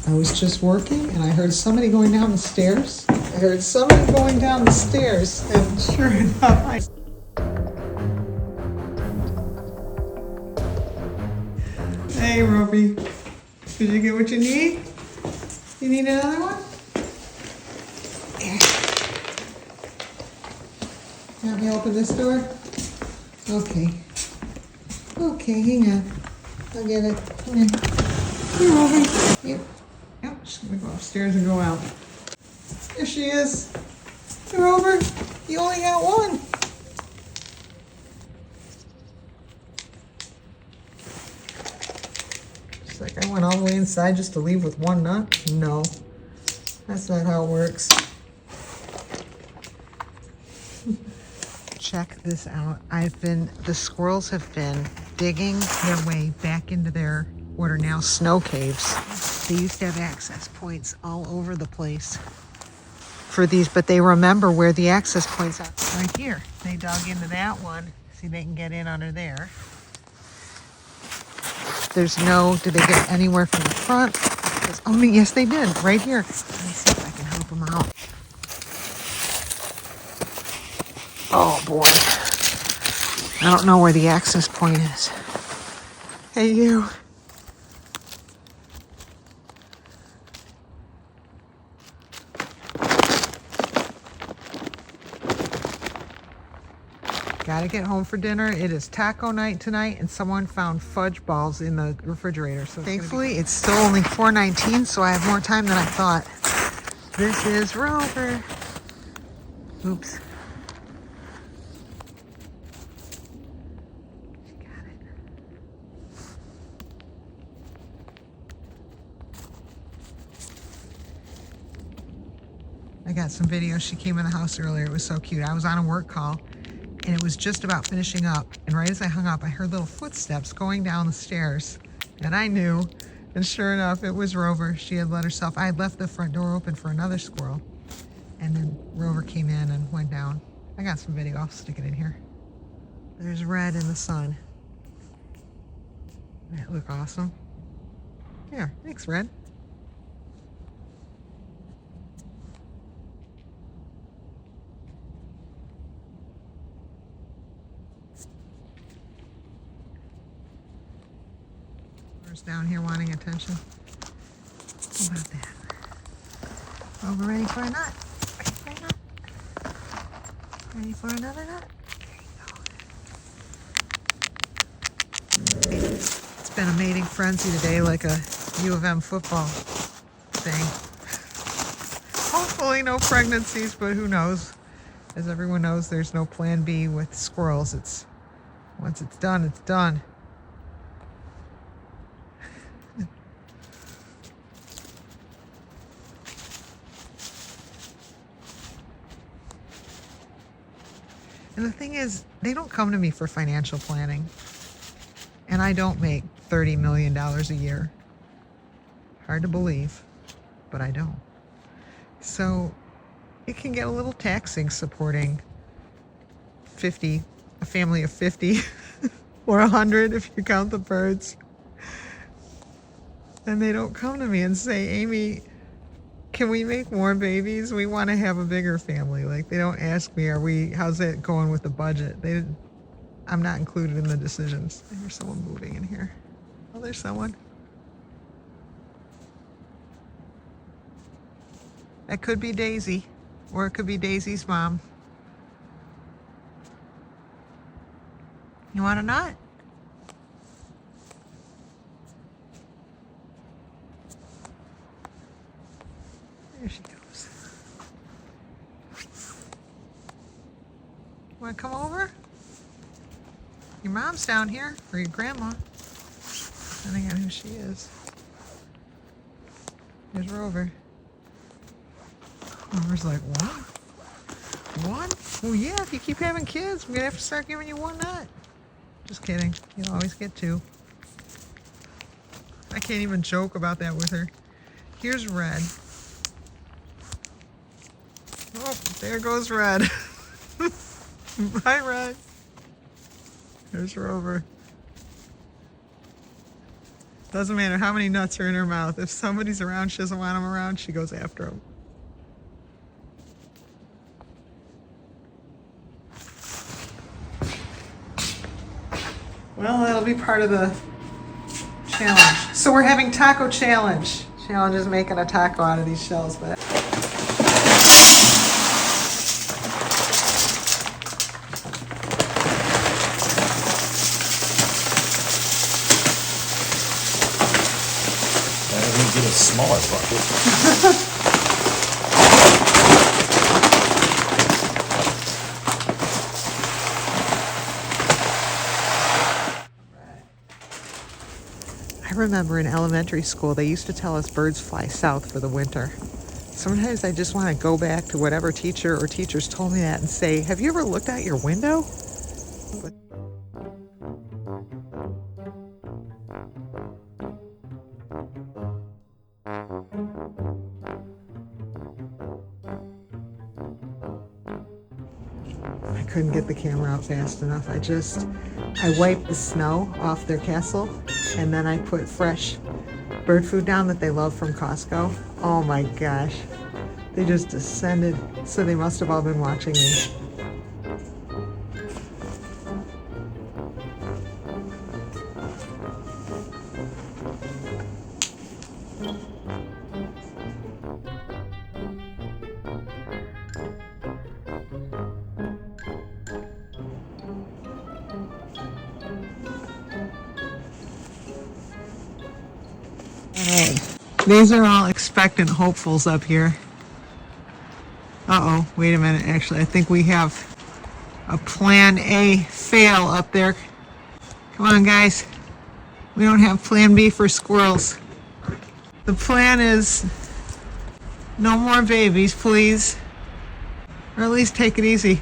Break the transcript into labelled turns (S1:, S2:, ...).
S1: I was just working and I heard somebody going down the stairs. And sure enough, Hey, Roby. Did you get what you need? You need another one? Here. You want me to open this door? Okay. Okay, hang on. I'll get it. Come here. Here, Roby. Yep. Yep, she's gonna go upstairs and go out. There she is. Hey, Rover. You only got one. She's like, I went all the way inside just to leave with one nut? No. That's not how it works. Check this out. The squirrels have been digging their way back into their, what are now snow caves. They used to have access points all over the place for these, but they remember where the access points are. Right here. They dug into that one. See, they can get in under there. There's no, did they get anywhere from the front? Oh, yes, they did. Right here. Let me see if I can help them out. Oh, boy. I don't know where the access point is. Hey, you. Gotta get home for dinner. It is taco night tonight, and someone found fudge balls in the refrigerator. So thankfully, it's still only 4:19, so I have more time than I thought. This is Rover. Oops. She got it. I got some videos. She came in the house earlier. It was so cute. I was on a work call. And it was just about finishing up. And right as I hung up, I heard little footsteps going down the stairs. And I knew. And sure enough, it was Rover. She had let herself, I had left the front door open for another squirrel. And then Rover came in and went down. I got some video. I'll stick it in here. There's Red in the sun. That look awesome. Here, thanks, Red. Down here wanting attention. How about that? Rover, ready for a nut? Ready for a nut? Ready for another nut? There you go. It's been a mating frenzy today, like a U of M football thing. Hopefully no pregnancies, but who knows? As everyone knows, there's no plan B with squirrels. Once it's done, it's done. And the thing is, they don't come to me for financial planning. And I don't make $30 million a year. Hard to believe, but I don't. So it can get a little taxing supporting a family of 50 or 100 if you count the birds. And they don't come to me and say, Amy, can we make more babies? We want to have a bigger family. Like, they don't ask me, how's that going with the budget? I'm not included in the decisions. I hear someone moving in here. Oh, there's someone. That could be Daisy, or it could be Daisy's mom. You want a nut? There she goes. Want to come over? Your mom's down here, or your grandma, depending on who she is. There's Rover. Rover's like, what? One? Well, yeah, if you keep having kids, I'm going to have to start giving you one nut. Just kidding. You'll always get two. I can't even joke about that with her. Here's Red. Oh, there goes Red. Bye, Red. There's Rover. Doesn't matter how many nuts are in her mouth. If somebody's around, she doesn't want them around, she goes after them. Well, that'll be part of the challenge. So we're having taco challenge. Challenge is making a taco out of these shells, but
S2: Get a smaller bucket.
S1: I remember in elementary school, they used to tell us birds fly south for the winter. Sometimes I just want to go back to whatever teacher or teachers told me that and say, have you ever looked out your window? But I couldn't get the camera out fast enough. I wiped the snow off their castle, and then I put fresh bird food down that they love from Costco. Oh my gosh. They just descended, so they must have all been watching me. These are all expectant hopefuls up here. Uh-oh, wait a minute. Actually, I think we have a plan A fail up there. Come on, guys. We don't have plan B for squirrels. The plan is no more babies, please. Or at least take it easy.